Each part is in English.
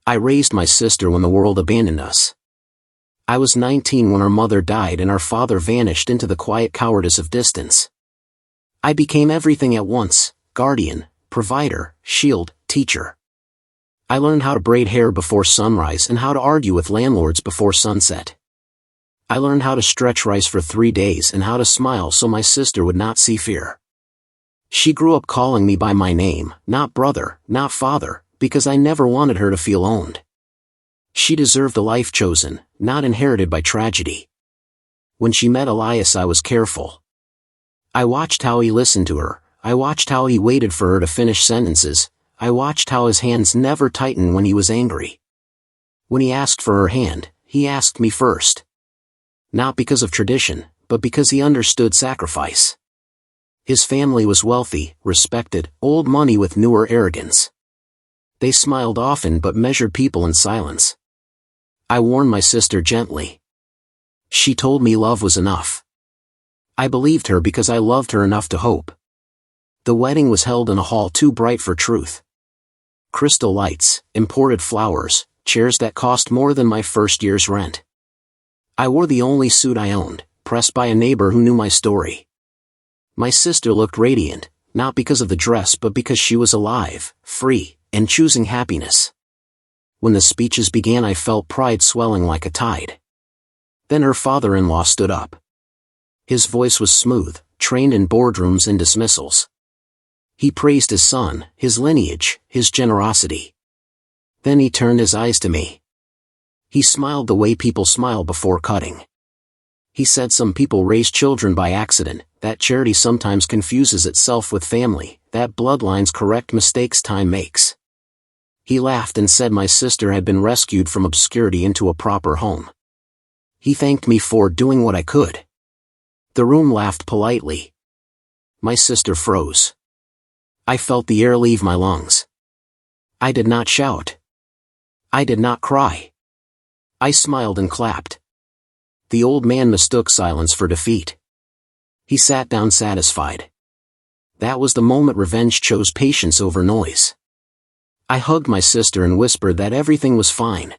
I raised my sister when the world abandoned us. I was 19 when our mother died and our father vanished into the quiet cowardice of distance. I became everything at once: guardian, provider, shield, teacher. I learned how to braid hair before sunrise and how to argue with landlords before sunset. I learned how to stretch rice for 3 days and how to smile so my sister would not see fear. She grew up calling me by my name, not brother, not father, because I never wanted her to feel owned. She deserved a life chosen, not inherited by tragedy. When she met Elias, I was careful. I watched how he listened to her, I watched how he waited for her to finish sentences, I watched how his hands never tightened when he was angry. When he asked for her hand, he asked me first. Not because of tradition, but because he understood sacrifice. His family was wealthy, respected, old money with newer arrogance. They smiled often but measured people in silence. I warned my sister gently. She told me love was enough. I believed her because I loved her enough to hope. The wedding was held in a hall too bright for truth. Crystal lights, imported flowers, chairs that cost more than my first year's rent. I wore the only suit I owned, pressed by a neighbor who knew my story. My sister looked radiant, not because of the dress but because she was alive, free, and choosing happiness. When the speeches began, I felt pride swelling like a tide. Then her father-in-law stood up. His voice was smooth, trained in boardrooms and dismissals. He praised his son, his lineage, his generosity. Then he turned his eyes to me. He smiled the way people smile before cutting. He said some people raise children by accident, that charity sometimes confuses itself with family, that bloodlines correct mistakes time makes. He laughed and said my sister had been rescued from obscurity into a proper home. He thanked me for doing what I could. The room laughed politely. My sister froze. I felt the air leave my lungs. I did not shout. I did not cry. I smiled and clapped. The old man mistook silence for defeat. He sat down satisfied. That was the moment revenge chose patience over noise. I hugged my sister and whispered that everything was fine.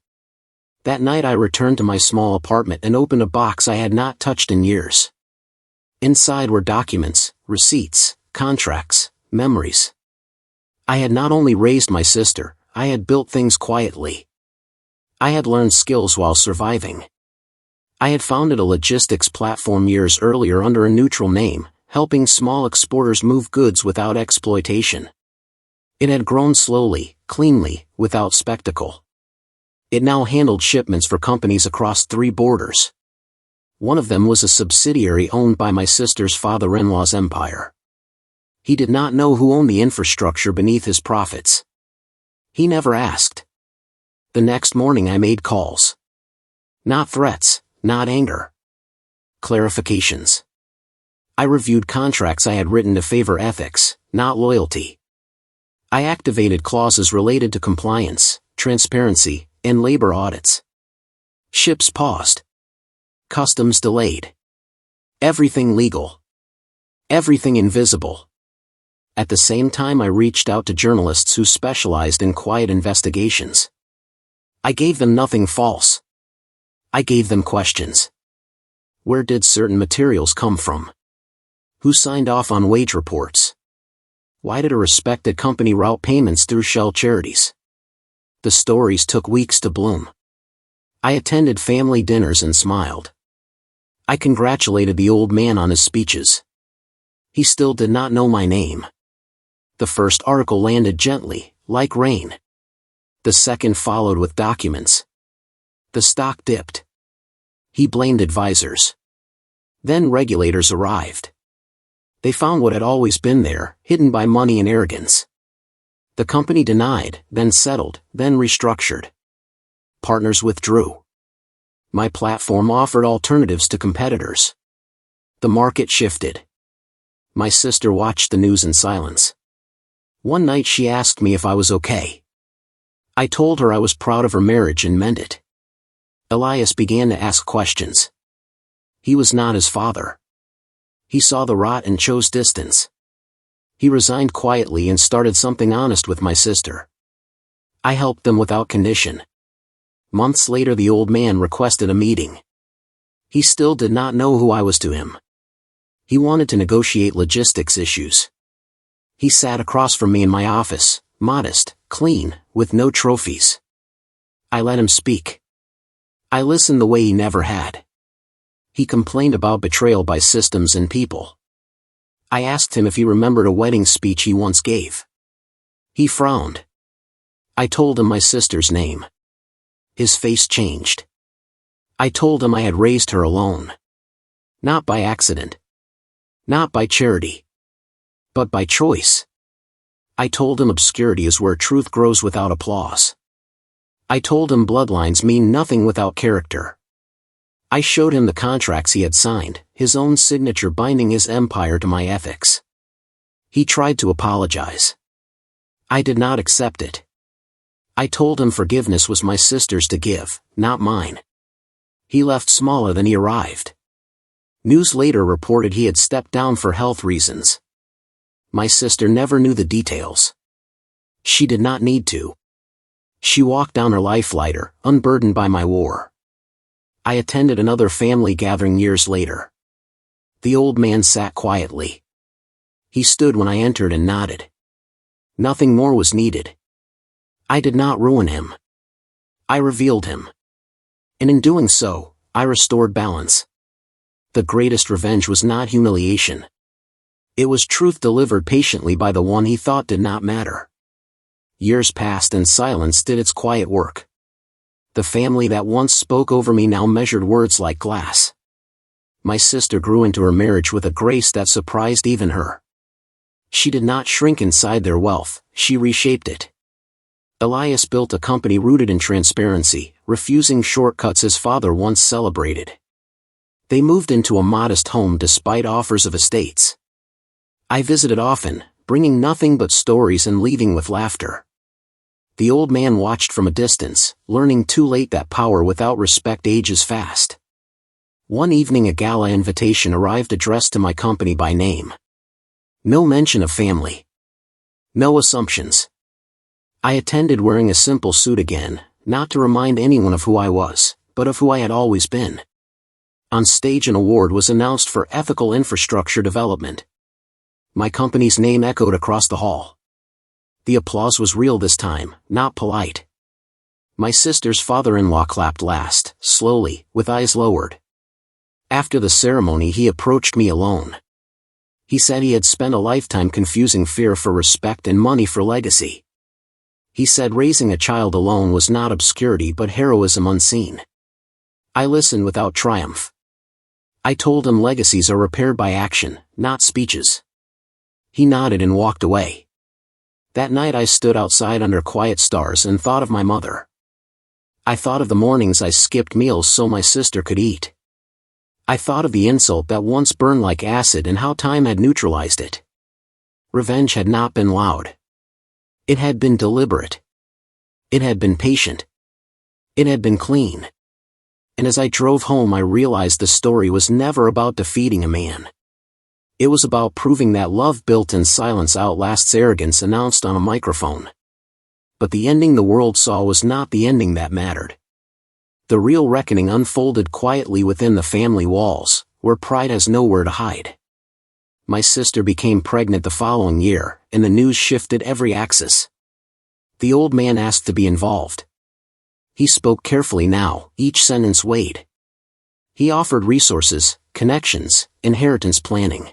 That night I returned to my small apartment and opened a box I had not touched in years. Inside were documents, receipts, contracts, memories. I had not only raised my sister, I had built things quietly. I had learned skills while surviving. I had founded a logistics platform years earlier under a neutral name, helping small exporters move goods without exploitation. It had grown slowly, cleanly, without spectacle. It now handled shipments for companies across 3 borders. One of them was a subsidiary owned by my sister's father-in-law's empire. He did not know who owned the infrastructure beneath his profits. He never asked. The next morning I made calls. Not threats, not anger. Clarifications. I reviewed contracts I had written to favor ethics, not loyalty. I activated clauses related to compliance, transparency, and labor audits. Ships paused. Customs delayed. Everything legal. Everything invisible. At the same time I reached out to journalists who specialized in quiet investigations. I gave them nothing false. I gave them questions. Where did certain materials come from? Who signed off on wage reports? Why did a respected company route payments through shell charities? The stories took weeks to bloom. I attended family dinners and smiled. I congratulated the old man on his speeches. He still did not know my name. The first article landed gently, like rain. The second followed with documents. The stock dipped. He blamed advisors. Then regulators arrived. They found what had always been there, hidden by money and arrogance. The company denied, then settled, then restructured. Partners withdrew. My platform offered alternatives to competitors. The market shifted. My sister watched the news in silence. One night she asked me if I was okay. I told her I was proud of her marriage and meant it. Elias began to ask questions. He was not his father. He saw the rot and chose distance. He resigned quietly and started something honest with my sister. I helped them without condition. Months later the old man requested a meeting. He still did not know who I was to him. He wanted to negotiate logistics issues. He sat across from me in my office, modest, clean, with no trophies. I let him speak. I listened the way he never had. He complained about betrayal by systems and people. I asked him if he remembered a wedding speech he once gave. He frowned. I told him my sister's name. His face changed. I told him I had raised her alone. Not by accident. Not by charity. But by choice. I told him obscurity is where truth grows without applause. I told him bloodlines mean nothing without character. I showed him the contracts he had signed, his own signature binding his empire to my ethics. He tried to apologize. I did not accept it. I told him forgiveness was my sister's to give, not mine. He left smaller than he arrived. News later reported he had stepped down for health reasons. My sister never knew the details. She did not need to. She walked down her life lighter, unburdened by my war. I attended another family gathering years later. The old man sat quietly. He stood when I entered and nodded. Nothing more was needed. I did not ruin him. I revealed him. And in doing so, I restored balance. The greatest revenge was not humiliation. It was truth delivered patiently by the one he thought did not matter. Years passed and silence did its quiet work. The family that once spoke over me now measured words like glass. My sister grew into her marriage with a grace that surprised even her. She did not shrink inside their wealth, she reshaped it. Elias built a company rooted in transparency, refusing shortcuts his father once celebrated. They moved into a modest home despite offers of estates. I visited often, bringing nothing but stories and leaving with laughter. The old man watched from a distance, learning too late that power without respect ages fast. One evening a gala invitation arrived addressed to my company by name. No mention of family. No assumptions. I attended wearing a simple suit again, not to remind anyone of who I was, but of who I had always been. On stage an award was announced for ethical infrastructure development. My company's name echoed across the hall. The applause was real this time, not polite. My sister's father-in-law clapped last, slowly, with eyes lowered. After the ceremony he approached me alone. He said he had spent a lifetime confusing fear for respect and money for legacy. He said raising a child alone was not obscurity but heroism unseen. I listened without triumph. I told him legacies are repaired by action, not speeches. He nodded and walked away. That night I stood outside under quiet stars and thought of my mother. I thought of the mornings I skipped meals so my sister could eat. I thought of the insult that once burned like acid and how time had neutralized it. Revenge had not been loud. It had been deliberate. It had been patient. It had been clean. And as I drove home I realized the story was never about defeating a man. It was about proving that love built in silence outlasts arrogance announced on a microphone. But the ending the world saw was not the ending that mattered. The real reckoning unfolded quietly within the family walls, where pride has nowhere to hide. My sister became pregnant the following year, and the news shifted every axis. The old man asked to be involved. He spoke carefully now, each sentence weighed. He offered resources, connections, inheritance planning.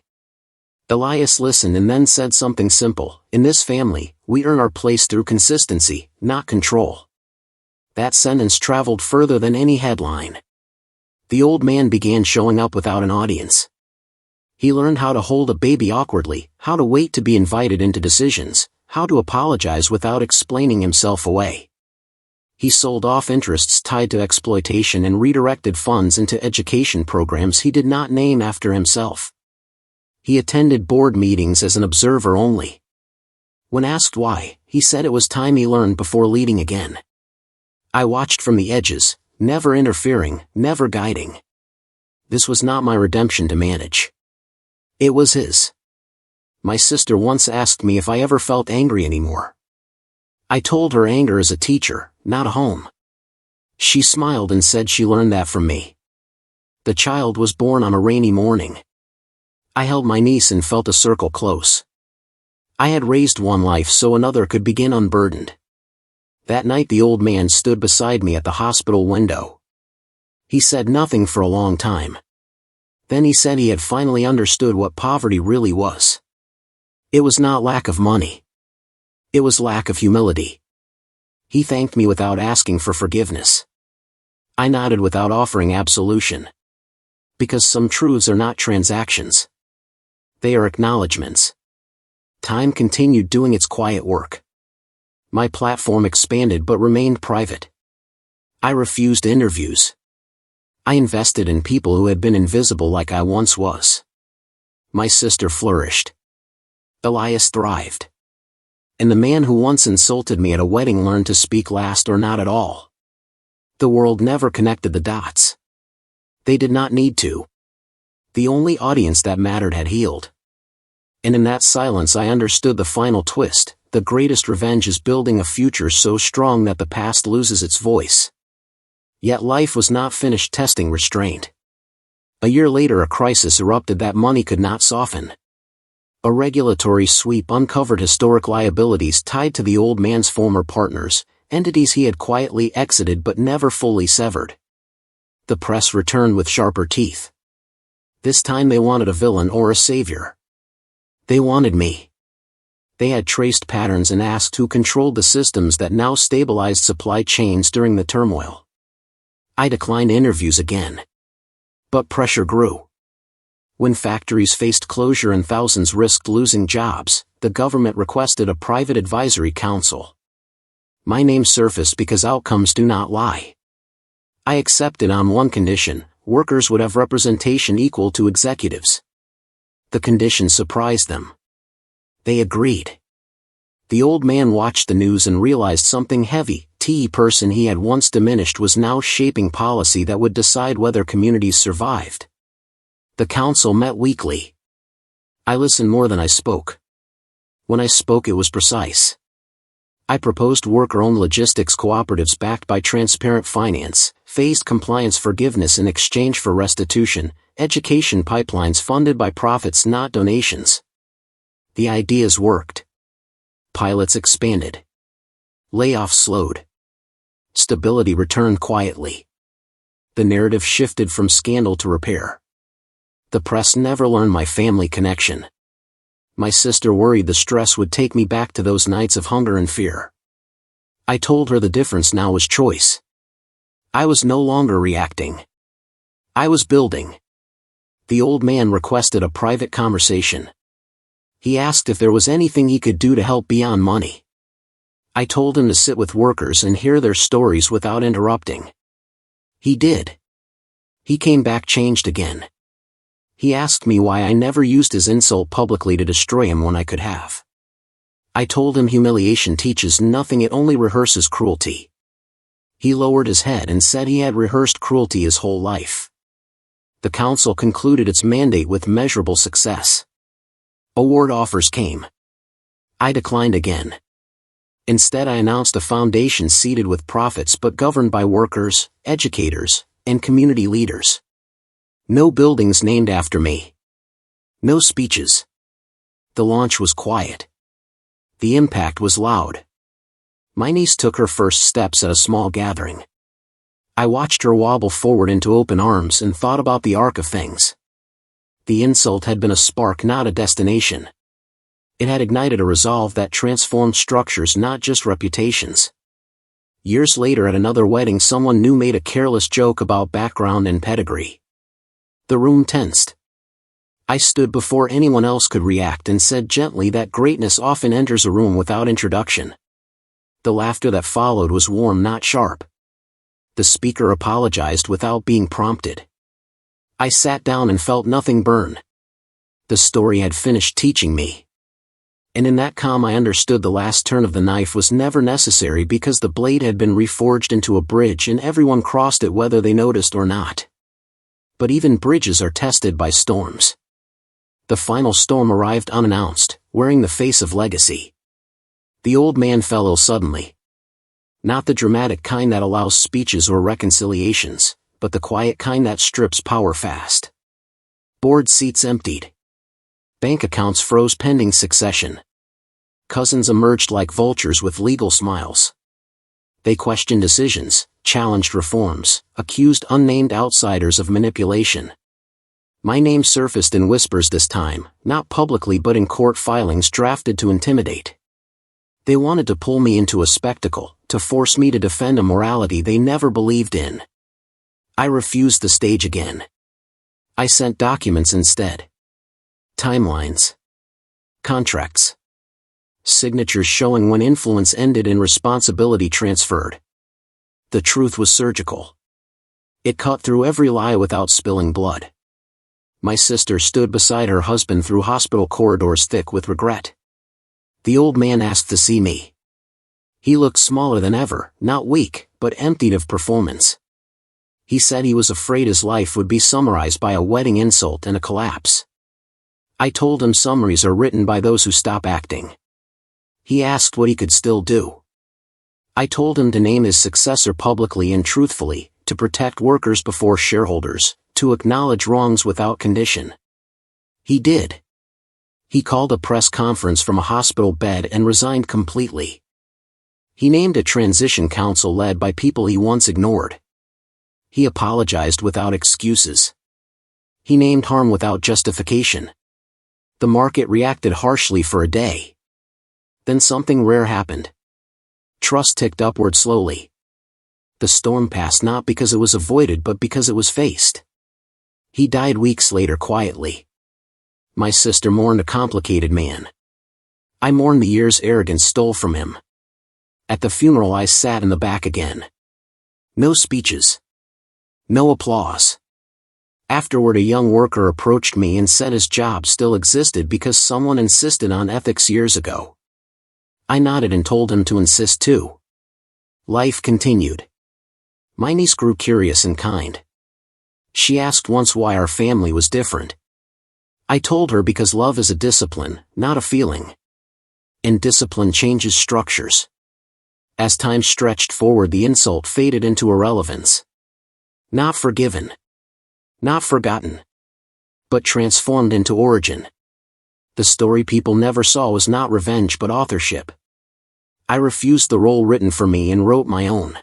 Elias listened and then said something simple: in this family, we earn our place through consistency, not control. That sentence traveled further than any headline. The old man began showing up without an audience. He learned how to hold a baby awkwardly, how to wait to be invited into decisions, how to apologize without explaining himself away. He sold off interests tied to exploitation and redirected funds into education programs he did not name after himself. He attended board meetings as an observer only. When asked why, he said it was time he learned before leading again. I watched from the edges, never interfering, never guiding. This was not my redemption to manage. It was his. My sister once asked me if I ever felt angry anymore. I told her anger is a teacher, not a home. She smiled and said she learned that from me. The child was born on a rainy morning. I held my niece and felt a circle close. I had raised one life so another could begin unburdened. That night the old man stood beside me at the hospital window. He said nothing for a long time. Then he said he had finally understood what poverty really was. It was not lack of money. It was lack of humility. He thanked me without asking for forgiveness. I nodded without offering absolution. Because some truths are not transactions. They are acknowledgments. Time continued doing its quiet work. My platform expanded but remained private. I refused interviews. I invested in people who had been invisible like I once was. My sister flourished. Elias thrived. And the man who once insulted me at a wedding learned to speak last or not at all. The world never connected the dots. They did not need to. The only audience that mattered had healed. And in that silence I understood the final twist: the greatest revenge is building a future so strong that the past loses its voice. Yet life was not finished testing restraint. A year later a crisis erupted that money could not soften. A regulatory sweep uncovered historic liabilities tied to the old man's former partners, entities he had quietly exited but never fully severed. The press returned with sharper teeth. This time they wanted a villain or a savior. They wanted me. They had traced patterns and asked who controlled the systems that now stabilized supply chains during the turmoil. I declined interviews again. But pressure grew. When factories faced closure and thousands risked losing jobs, the government requested a private advisory council. My name surfaced because outcomes do not lie. I accepted on one condition: workers would have representation equal to executives. The condition surprised them. They agreed. The old man watched the news and realized something heavy: the person he had once diminished was now shaping policy that would decide whether communities survived. The council met weekly. I listened more than I spoke. When I spoke it was precise. I proposed worker-owned logistics cooperatives backed by transparent finance, phased compliance forgiveness in exchange for restitution, education pipelines funded by profits not donations. The ideas worked. Pilots expanded. Layoffs slowed. Stability returned quietly. The narrative shifted from scandal to repair. The press never learned my family connection. My sister worried the stress would take me back to those nights of hunger and fear. I told her the difference now was choice. I was no longer reacting. I was building. The old man requested a private conversation. He asked if there was anything he could do to help beyond money. I told him to sit with workers and hear their stories without interrupting. He did. He came back changed again. He asked me why I never used his insult publicly to destroy him when I could have. I told him humiliation teaches nothing, it only rehearses cruelty. He lowered his head and said he had rehearsed cruelty his whole life. The council concluded its mandate with measurable success. Award offers came. I declined again. Instead I announced a foundation seeded with profits but governed by workers, educators, and community leaders. No buildings named after me. No speeches. The launch was quiet. The impact was loud. My niece took her first steps at a small gathering. I watched her wobble forward into open arms and thought about the arc of things. The insult had been a spark, not a destination. It had ignited a resolve that transformed structures, not just reputations. Years later at another wedding someone new made a careless joke about background and pedigree. The room tensed. I stood before anyone else could react and said gently that greatness often enters a room without introduction. The laughter that followed was warm, not sharp. The speaker apologized without being prompted. I sat down and felt nothing burn. The story had finished teaching me. And in that calm I understood the last turn of the knife was never necessary because the blade had been reforged into a bridge and everyone crossed it whether they noticed or not. But even bridges are tested by storms. The final storm arrived unannounced, wearing the face of legacy. The old man fell ill suddenly. Not the dramatic kind that allows speeches or reconciliations, but the quiet kind that strips power fast. Board seats emptied. Bank accounts froze pending succession. Cousins emerged like vultures with legal smiles. They questioned decisions, challenged reforms, accused unnamed outsiders of manipulation. My name surfaced in whispers this time, not publicly but in court filings drafted to intimidate. They wanted to pull me into a spectacle, to force me to defend a morality they never believed in. I refused the stage again. I sent documents instead. Timelines. Contracts. Signatures showing when influence ended and responsibility transferred. The truth was surgical. It cut through every lie without spilling blood. My sister stood beside her husband through hospital corridors thick with regret. The old man asked to see me. He looked smaller than ever, not weak, but emptied of performance. He said he was afraid his life would be summarized by a wedding insult and a collapse. I told him summaries are written by those who stop acting. He asked what he could still do. I told him to name his successor publicly and truthfully, to protect workers before shareholders, to acknowledge wrongs without condition. He did. He called a press conference from a hospital bed and resigned completely. He named a transition council led by people he once ignored. He apologized without excuses. He named harm without justification. The market reacted harshly for a day. Then something rare happened. Trust ticked upward slowly. The storm passed not because it was avoided but because it was faced. He died weeks later quietly. My sister mourned a complicated man. I mourned the years arrogance stole from him. At the funeral I sat in the back again. No speeches. No applause. Afterward a young worker approached me and said his job still existed because someone insisted on ethics years ago. I nodded and told him to insist too. Life continued. My niece grew curious and kind. She asked once why our family was different. I told her because love is a discipline, not a feeling. And discipline changes structures. As time stretched forward the insult faded into irrelevance. Not forgiven. Not forgotten. But transformed into origin. The story people never saw was not revenge but authorship. I refused the role written for me and wrote my own.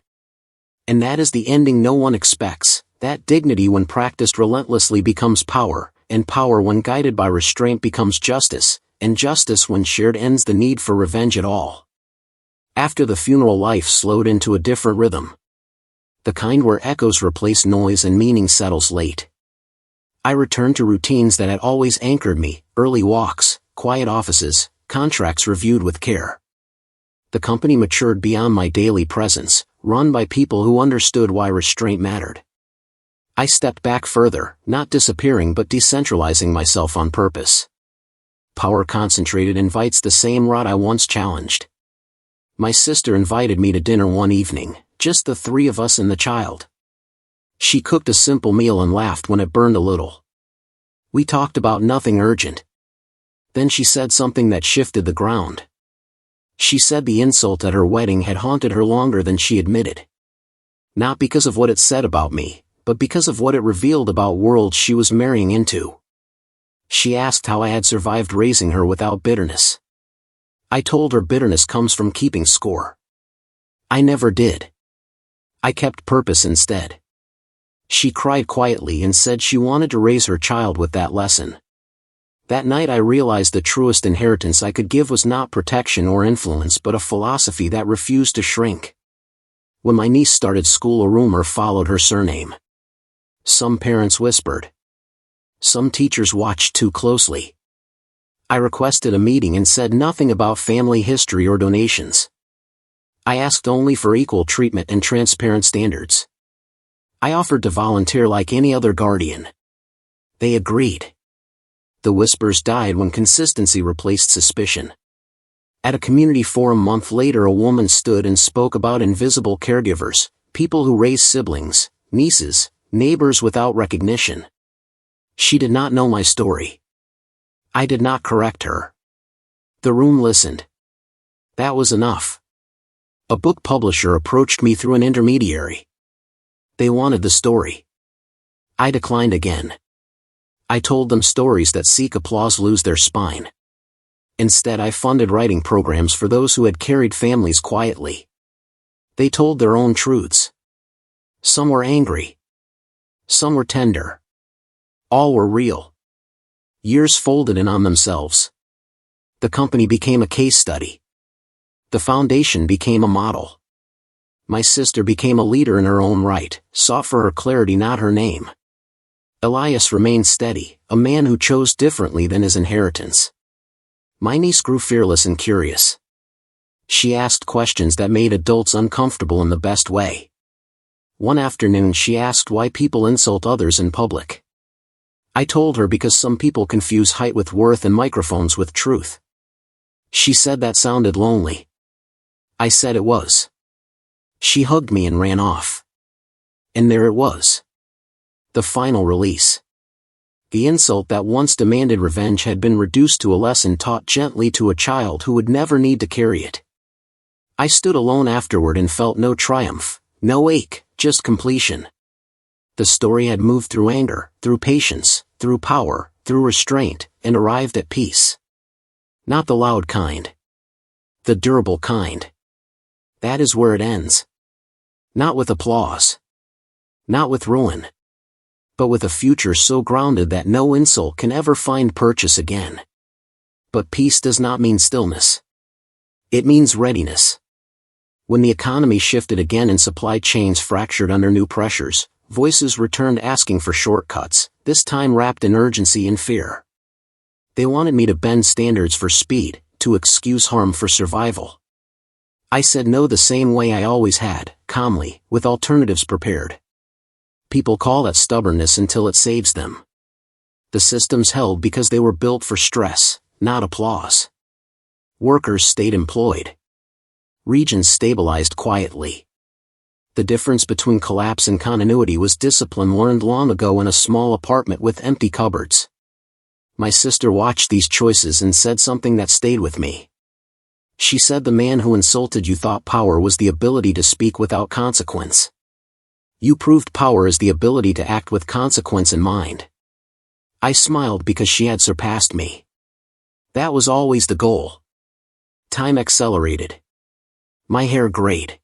And that is the ending no one expects, that dignity when practiced relentlessly becomes power, and power when guided by restraint becomes justice, and justice when shared ends the need for revenge at all. After the funeral life slowed into a different rhythm. The kind where echoes replace noise and meaning settles late. I returned to routines that had always anchored me, early walks, quiet offices, contracts reviewed with care. The company matured beyond my daily presence, run by people who understood why restraint mattered. I stepped back further, not disappearing but decentralizing myself on purpose. Power concentrated invites the same rot I once challenged. My sister invited me to dinner one evening, just the three of us and the child. She cooked a simple meal and laughed when it burned a little. We talked about nothing urgent. Then she said something that shifted the ground. She said the insult at her wedding had haunted her longer than she admitted. Not because of what it said about me, but because of what it revealed about worlds she was marrying into. She asked how I had survived raising her without bitterness. I told her bitterness comes from keeping score. I never did. I kept purpose instead. She cried quietly and said she wanted to raise her child with that lesson. That night I realized the truest inheritance I could give was not protection or influence but a philosophy that refused to shrink. When my niece started school a rumor followed her surname. Some parents whispered. Some teachers watched too closely. I requested a meeting and said nothing about family history or donations. I asked only for equal treatment and transparent standards. I offered to volunteer like any other guardian. They agreed. The whispers died when consistency replaced suspicion. At a community forum a month later a woman stood and spoke about invisible caregivers, people who raise siblings, nieces, neighbors without recognition. She did not know my story. I did not correct her. The room listened. That was enough. A book publisher approached me through an intermediary. They wanted the story. I declined again. I told them stories that seek applause lose their spine. Instead, I funded writing programs for those who had carried families quietly. They told their own truths. Some were angry. Some were tender. All were real. Years folded in on themselves. The company became a case study. The foundation became a model. My sister became a leader in her own right, sought for her clarity, not her name. Elias remained steady, a man who chose differently than his inheritance. My niece grew fearless and curious. She asked questions that made adults uncomfortable in the best way. One afternoon she asked why people insult others in public. I told her because some people confuse height with worth and microphones with truth. She said that sounded lonely. I said it was. She hugged me and ran off. And there it was. The final release. The insult that once demanded revenge had been reduced to a lesson taught gently to a child who would never need to carry it. I stood alone afterward and felt no triumph, no ache, just completion. The story had moved through anger, through patience, through power, through restraint, and arrived at peace. Not the loud kind. The durable kind. That is where it ends. Not with applause. Not with ruin. But with a future so grounded that no insult can ever find purchase again. But peace does not mean stillness. It means readiness. When the economy shifted again and supply chains fractured under new pressures, voices returned asking for shortcuts, this time wrapped in urgency and fear. They wanted me to bend standards for speed, to excuse harm for survival. I said no the same way I always had, calmly, with alternatives prepared. People call that stubbornness until it saves them. The systems held because they were built for stress, not applause. Workers stayed employed. Regions stabilized quietly. The difference between collapse and continuity was discipline learned long ago in a small apartment with empty cupboards. My sister watched these choices and said something that stayed with me. She said the man who insulted you thought power was the ability to speak without consequence. You proved power is the ability to act with consequence in mind. I smiled because she had surpassed me. That was always the goal. Time accelerated. My hair grayed.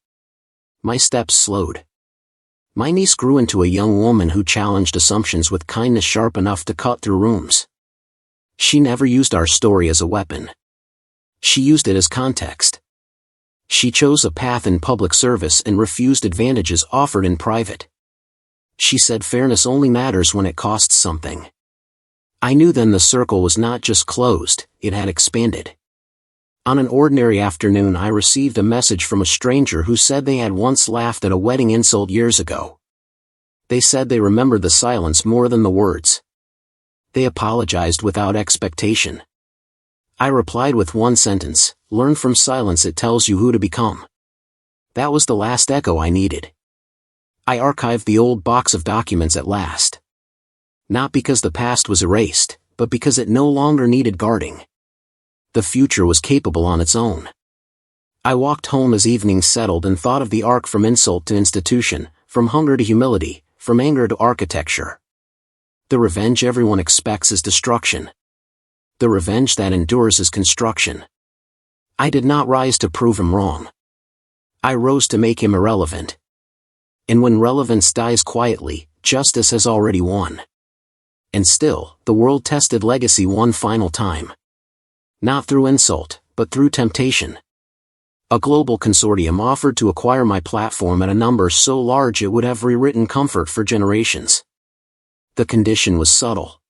My steps slowed. My niece grew into a young woman who challenged assumptions with kindness sharp enough to cut through rooms. She never used our story as a weapon. She used it as context. She chose a path in public service and refused advantages offered in private. She said fairness only matters when it costs something. I knew then the circle was not just closed, it had expanded. On an ordinary afternoon I received a message from a stranger who said they had once laughed at a wedding insult years ago. They said they remembered the silence more than the words. They apologized without expectation. I replied with one sentence, learn from silence, it tells you who to become. That was the last echo I needed. I archived the old box of documents at last. Not because the past was erased, but because it no longer needed guarding. The future was capable on its own. I walked home as evening settled and thought of the arc from insult to institution, from hunger to humility, from anger to architecture. The revenge everyone expects is destruction. The revenge that endures is construction. I did not rise to prove him wrong. I rose to make him irrelevant. And when relevance dies quietly, justice has already won. And still, the world-tested legacy one final time. Not through insult, but through temptation. A global consortium offered to acquire my platform at a number so large it would have rewritten comfort for generations. The condition was subtle.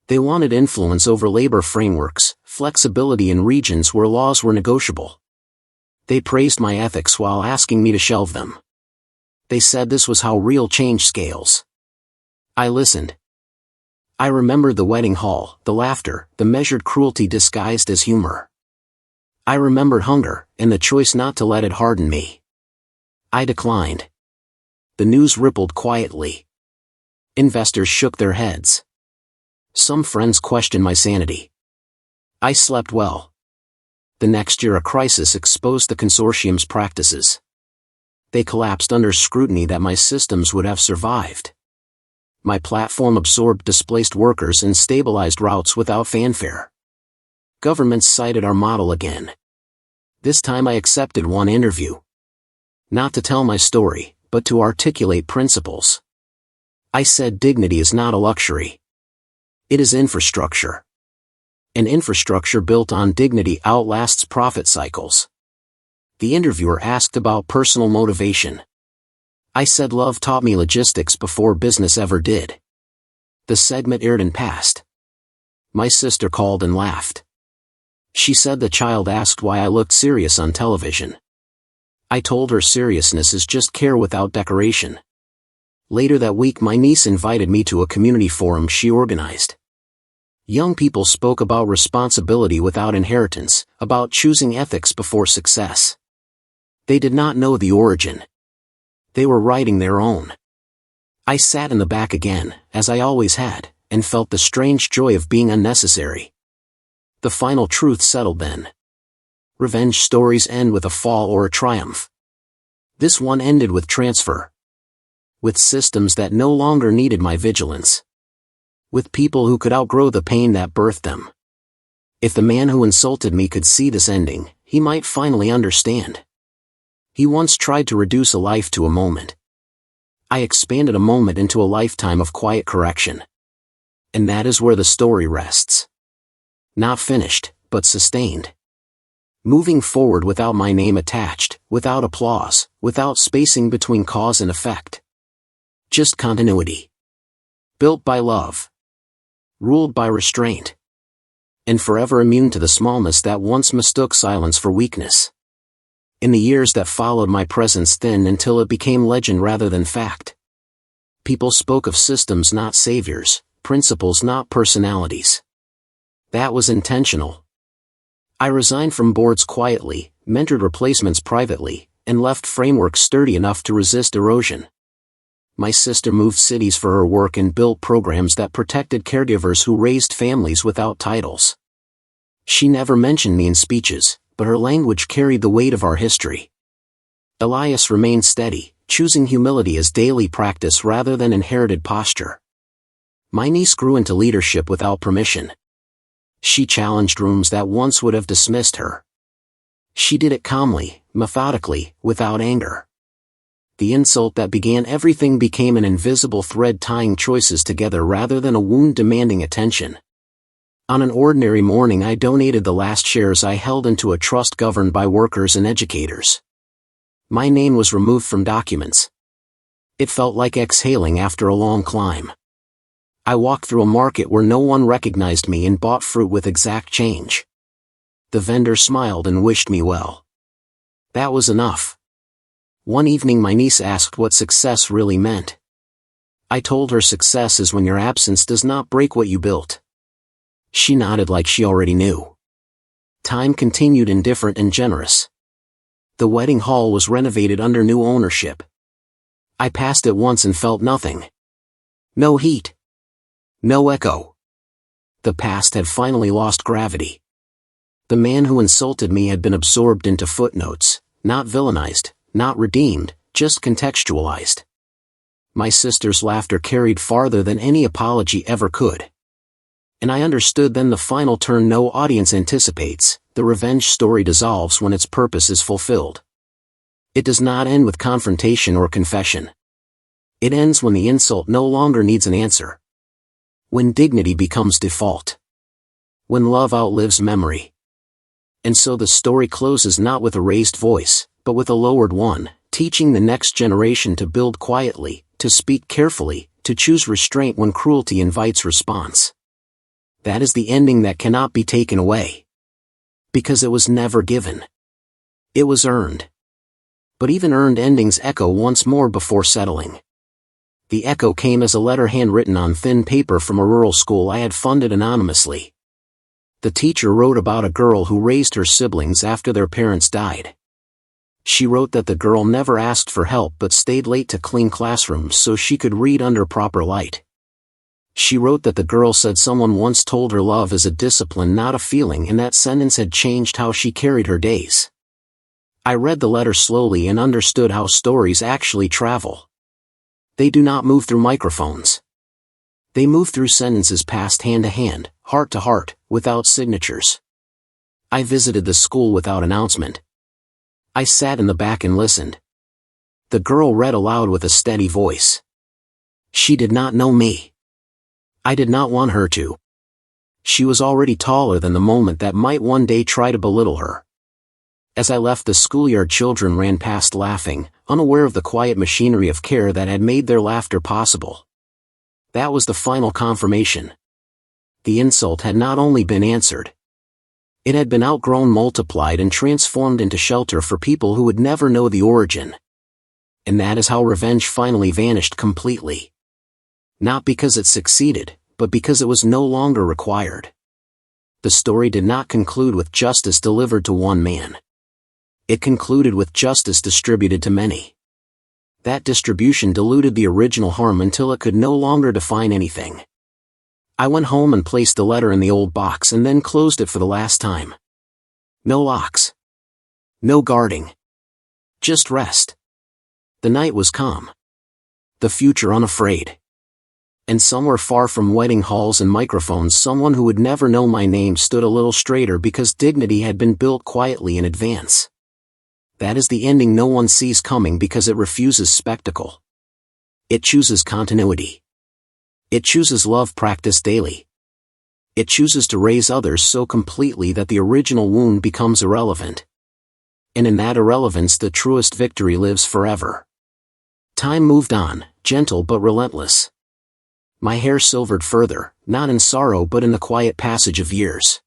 They wanted influence over labor frameworks, flexibility in regions where laws were negotiable. They praised my ethics while asking me to shelve them. They said this was how real change scales. I listened. I remembered the wedding hall, the laughter, the measured cruelty disguised as humor. I remembered hunger, and the choice not to let it harden me. I declined. The news rippled quietly. Investors shook their heads. Some friends questioned my sanity. I slept well. The next year a crisis exposed the consortium's practices. They collapsed under scrutiny that my systems would have survived. My platform absorbed displaced workers and stabilized routes without fanfare. Governments cited our model again. This time I accepted one interview. Not to tell my story, but to articulate principles. I said dignity is not a luxury. It is infrastructure. An infrastructure built on dignity outlasts profit cycles. The interviewer asked about personal motivation. I said love taught me logistics before business ever did. The segment aired and passed. My sister called and laughed. She said the child asked why I looked serious on television. I told her seriousness is just care without decoration. Later that week my niece invited me to a community forum she organized. Young people spoke about responsibility without inheritance, about choosing ethics before success. They did not know the origin. They were writing their own. I sat in the back again, as I always had, and felt the strange joy of being unnecessary. The final truth settled then. Revenge stories end with a fall or a triumph. This one ended with transfer. With systems that no longer needed my vigilance. With people who could outgrow the pain that birthed them. If the man who insulted me could see this ending, he might finally understand. He once tried to reduce a life to a moment. I expanded a moment into a lifetime of quiet correction. And that is where the story rests. Not finished, but sustained. Moving forward without my name attached, without applause, without spacing between cause and effect. Just continuity. Built by love. Ruled by restraint. And forever immune to the smallness that once mistook silence for weakness. In the years that followed my presence thinned until it became legend rather than fact. People spoke of systems not saviors, principles not personalities. That was intentional. I resigned from boards quietly, mentored replacements privately, and left frameworks sturdy enough to resist erosion. My sister moved cities for her work and built programs that protected caregivers who raised families without titles. She never mentioned me in speeches, but her language carried the weight of our history. Elias remained steady, choosing humility as daily practice rather than inherited posture. My niece grew into leadership without permission. She challenged rooms that once would have dismissed her. She did it calmly, methodically, without anger. The insult that began everything became an invisible thread tying choices together rather than a wound demanding attention. On an ordinary morning I donated the last shares I held into a trust governed by workers and educators. My name was removed from documents. It felt like exhaling after a long climb. I walked through a market where no one recognized me and bought fruit with exact change. The vendor smiled and wished me well. That was enough. One evening my niece asked what success really meant. I told her success is when your absence does not break what you built. She nodded like she already knew. Time continued indifferent and generous. The wedding hall was renovated under new ownership. I passed it once and felt nothing. No heat. No echo. The past had finally lost gravity. The man who insulted me had been absorbed into footnotes, not villainized, not redeemed, just contextualized. My sister's laughter carried farther than any apology ever could. And I understood then the final turn no audience anticipates, the revenge story dissolves when its purpose is fulfilled. It does not end with confrontation or confession. It ends when the insult no longer needs an answer. When dignity becomes default. When love outlives memory. And so the story closes not with a raised voice, but with a lowered one, teaching the next generation to build quietly, to speak carefully, to choose restraint when cruelty invites response. That is the ending that cannot be taken away. Because it was never given. It was earned. But even earned endings echo once more before settling. The echo came as a letter handwritten on thin paper from a rural school I had funded anonymously. The teacher wrote about a girl who raised her siblings after their parents died. She wrote that the girl never asked for help but stayed late to clean classrooms so she could read under proper light. She wrote that the girl said someone once told her love is a discipline, not a feeling, and that sentence had changed how she carried her days. I read the letter slowly and understood how stories actually travel. They do not move through microphones. They move through sentences passed hand to hand, heart to heart, without signatures. I visited the school without announcement. I sat in the back and listened. The girl read aloud with a steady voice. She did not know me. I did not want her to. She was already taller than the moment that might one day try to belittle her. As I left the schoolyard, children ran past laughing, unaware of the quiet machinery of care that had made their laughter possible. That was the final confirmation. The insult had not only been answered. It had been outgrown, multiplied, and transformed into shelter for people who would never know the origin. And that is how revenge finally vanished completely. Not because it succeeded, but because it was no longer required. The story did not conclude with justice delivered to one man. It concluded with justice distributed to many. That distribution diluted the original harm until it could no longer define anything. I went home and placed the letter in the old box and then closed it for the last time. No locks. No guarding. Just rest. The night was calm. The future unafraid. And somewhere far from wedding halls and microphones, someone who would never know my name stood a little straighter because dignity had been built quietly in advance. That is the ending no one sees coming because it refuses spectacle. It chooses continuity. It chooses love practiced daily. It chooses to raise others so completely that the original wound becomes irrelevant. And in that irrelevance the truest victory lives forever. Time moved on, gentle but relentless. My hair silvered further, not in sorrow but in the quiet passage of years.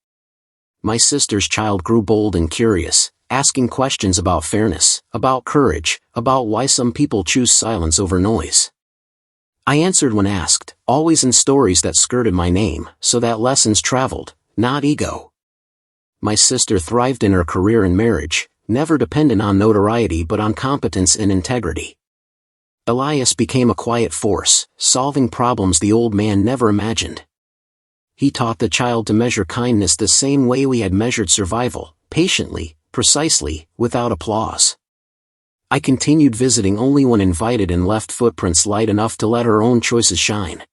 My sister's child grew bold and curious, asking questions about fairness, about courage, about why some people choose silence over noise. I answered when asked, always in stories that skirted my name, so that lessons traveled, not ego. My sister thrived in her career and marriage, never dependent on notoriety but on competence and integrity. Elias became a quiet force, solving problems the old man never imagined. He taught the child to measure kindness the same way we had measured survival, patiently, precisely, without applause. I continued visiting only when invited and left footprints light enough to let her own choices shine.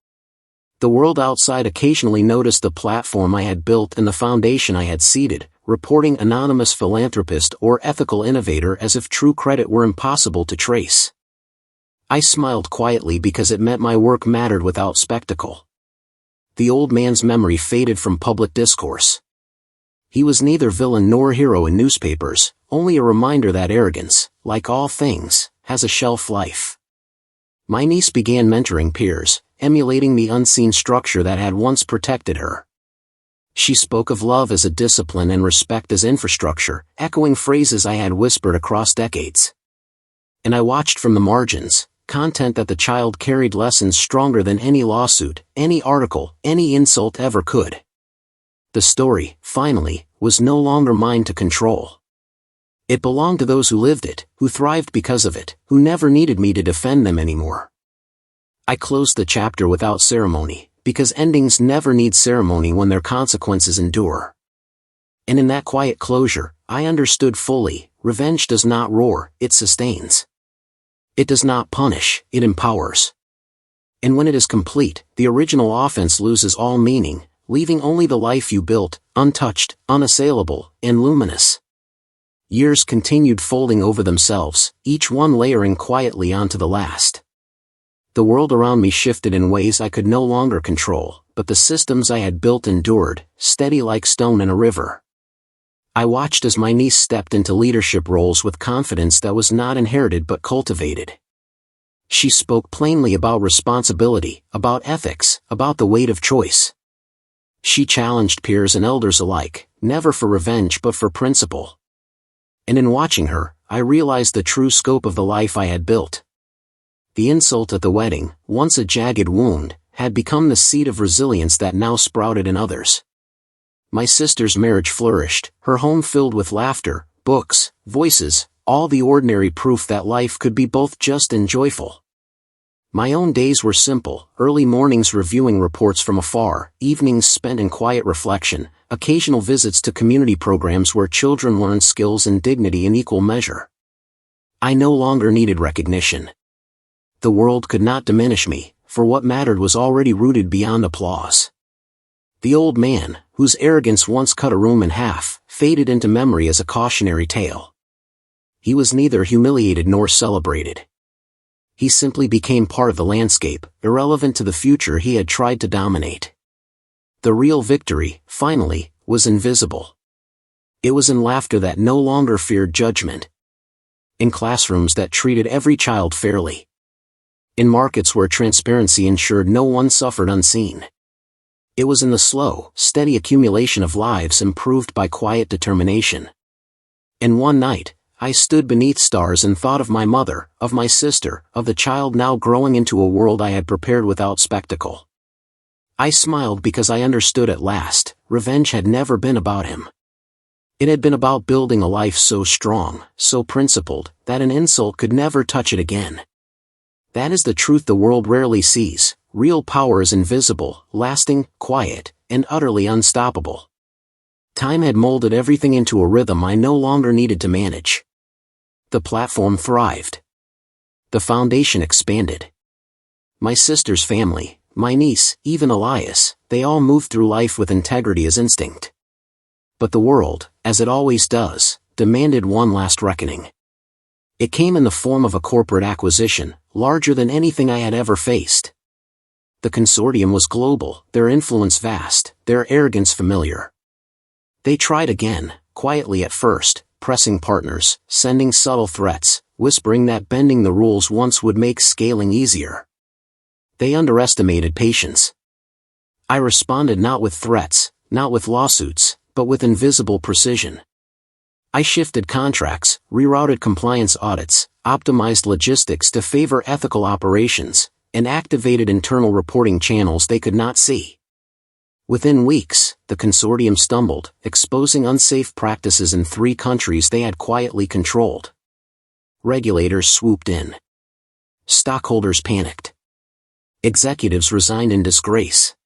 The world outside occasionally noticed the platform I had built and the foundation I had seeded, reporting anonymous philanthropist or ethical innovator as if true credit were impossible to trace. I smiled quietly because it meant my work mattered without spectacle. The old man's memory faded from public discourse. He was neither villain nor hero in newspapers, only a reminder that arrogance, like all things, has a shelf life. My niece began mentoring peers, emulating the unseen structure that had once protected her. She spoke of love as a discipline and respect as infrastructure, echoing phrases I had whispered across decades. And I watched from the margins, content that the child carried lessons stronger than any lawsuit, any article, any insult ever could. The story, finally, was no longer mine to control. It belonged to those who lived it, who thrived because of it, who never needed me to defend them anymore. I closed the chapter without ceremony, because endings never need ceremony when their consequences endure. And in that quiet closure, I understood fully, revenge does not roar, it sustains. It does not punish, it empowers. And when it is complete, the original offense loses all meaning, leaving only the life you built, untouched, unassailable, and luminous. Years continued folding over themselves, each one layering quietly onto the last. The world around me shifted in ways I could no longer control, but the systems I had built endured, steady like stone in a river. I watched as my niece stepped into leadership roles with confidence that was not inherited but cultivated. She spoke plainly about responsibility, about ethics, about the weight of choice. She challenged peers and elders alike, never for revenge but for principle. And in watching her, I realized the true scope of the life I had built. The insult at the wedding, once a jagged wound, had become the seed of resilience that now sprouted in others. My sister's marriage flourished, her home filled with laughter, books, voices, all the ordinary proof that life could be both just and joyful. My own days were simple, early mornings reviewing reports from afar, evenings spent in quiet reflection, occasional visits to community programs where children learned skills and dignity in equal measure. I no longer needed recognition. The world could not diminish me, for what mattered was already rooted beyond applause. The old man, whose arrogance once cut a room in half, faded into memory as a cautionary tale. He was neither humiliated nor celebrated. He simply became part of the landscape, irrelevant to the future he had tried to dominate. The real victory, finally, was invisible. It was in laughter that no longer feared judgment. In classrooms that treated every child fairly. In markets where transparency ensured no one suffered unseen. It was in the slow, steady accumulation of lives improved by quiet determination. And one night, I stood beneath stars and thought of my mother, of my sister, of the child now growing into a world I had prepared without spectacle. I smiled because I understood at last, revenge had never been about him. It had been about building a life so strong, so principled, that an insult could never touch it again. That is the truth the world rarely sees. Real power is invisible, lasting, quiet, and utterly unstoppable. Time had molded everything into a rhythm I no longer needed to manage. The platform thrived. The foundation expanded. My sister's family, my niece, even Elias, they all moved through life with integrity as instinct. But the world, as it always does, demanded one last reckoning. It came in the form of a corporate acquisition, larger than anything I had ever faced. The consortium was global, their influence vast, their arrogance familiar. They tried again, quietly at first, pressing partners, sending subtle threats, whispering that bending the rules once would make scaling easier. They underestimated patience. I responded not with threats, not with lawsuits, but with invisible precision. I shifted contracts, rerouted compliance audits, optimized logistics to favor ethical operations, and activated internal reporting channels they could not see. Within weeks, the consortium stumbled, exposing unsafe practices in 3 countries they had quietly controlled. Regulators swooped in. Stockholders panicked. Executives resigned in disgrace.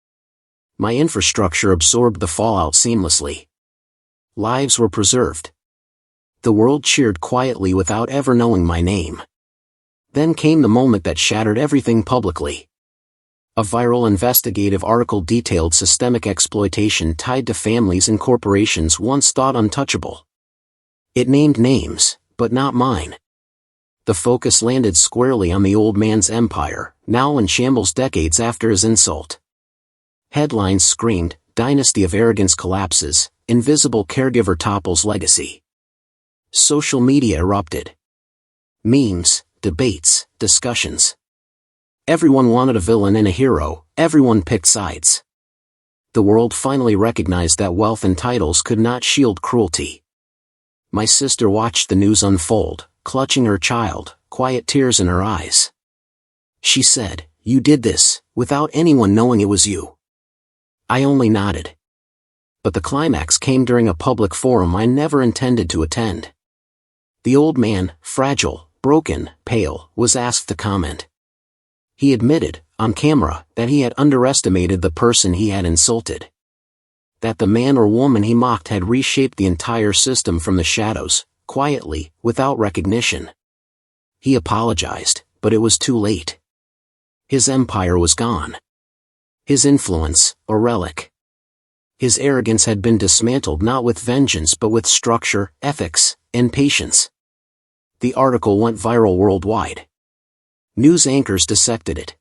My infrastructure absorbed the fallout seamlessly. Lives were preserved. The world cheered quietly without ever knowing my name. Then came the moment that shattered everything publicly. A viral investigative article detailed systemic exploitation tied to families and corporations once thought untouchable. It named names, but not mine. The focus landed squarely on the old man's empire, now in shambles decades after his insult. Headlines screamed, "Dynasty of Arrogance Collapses, Invisible Caregiver Topples Legacy." Social media erupted. Memes, debates, discussions. Everyone wanted a villain and a hero, everyone picked sides. The world finally recognized that wealth and titles could not shield cruelty. My sister watched the news unfold, clutching her child, quiet tears in her eyes. She said, "You did this, without anyone knowing it was you." I only nodded. But the climax came during a public forum I never intended to attend. The old man, fragile, broken, pale, was asked to comment. He admitted, on camera, that he had underestimated the person he had insulted. That the man or woman he mocked had reshaped the entire system from the shadows, quietly, without recognition. He apologized, but it was too late. His empire was gone. His influence, a relic. His arrogance had been dismantled not with vengeance but with structure, ethics, and patience. The article went viral worldwide. News anchors dissected it.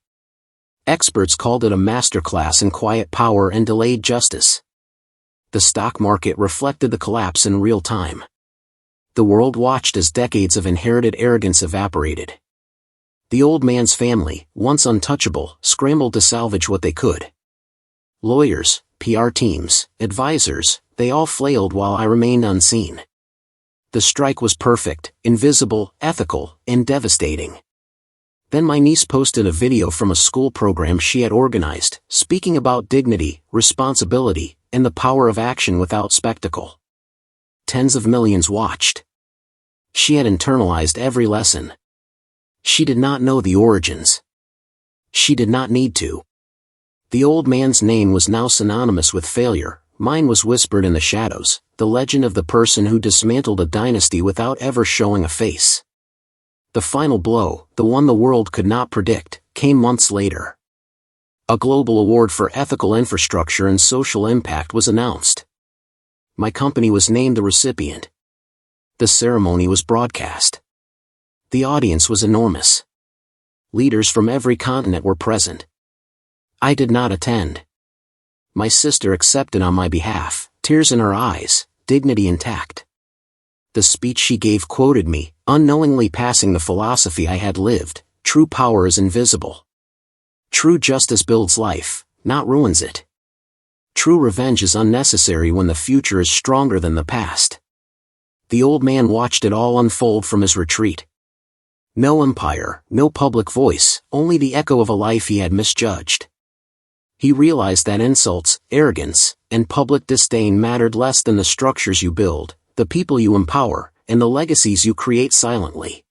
Experts called it a masterclass in quiet power and delayed justice. The stock market reflected the collapse in real time. The world watched as decades of inherited arrogance evaporated. The old man's family, once untouchable, scrambled to salvage what they could. Lawyers, PR teams, advisors, they all flailed while I remained unseen. The strike was perfect, invisible, ethical, and devastating. Then my niece posted a video from a school program she had organized, speaking about dignity, responsibility, and the power of action without spectacle. Tens of millions watched. She had internalized every lesson. She did not know the origins. She did not need to. The old man's name was now synonymous with failure. Mine was whispered in the shadows, the legend of the person who dismantled a dynasty without ever showing a face. The final blow, the one the world could not predict, came months later. A global award for ethical infrastructure and social impact was announced. My company was named the recipient. The ceremony was broadcast. The audience was enormous. Leaders from every continent were present. I did not attend. My sister accepted on my behalf, tears in her eyes, dignity intact. The speech she gave quoted me, unknowingly passing the philosophy I had lived: true power is invisible. True justice builds life, not ruins it. True revenge is unnecessary when the future is stronger than the past. The old man watched it all unfold from his retreat. No empire, no public voice, only the echo of a life he had misjudged. He realized that insults, arrogance, and public disdain mattered less than the structures you build, the people you empower, and the legacies you create silently.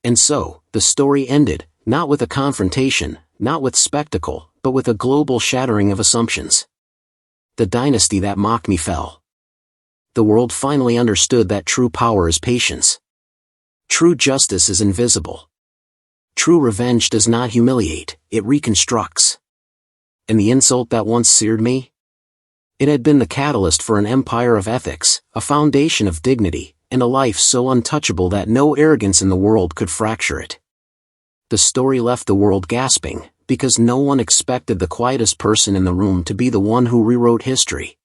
And so, the story ended, not with a confrontation, not with spectacle, but with a global shattering of assumptions. The dynasty that mocked me fell. The world finally understood that true power is patience. True justice is invisible. True revenge does not humiliate, it reconstructs. And the insult that once seared me? It had been the catalyst for an empire of ethics, a foundation of dignity, and a life so untouchable that no arrogance in the world could fracture it. The story left the world gasping, because no one expected the quietest person in the room to be the one who rewrote history.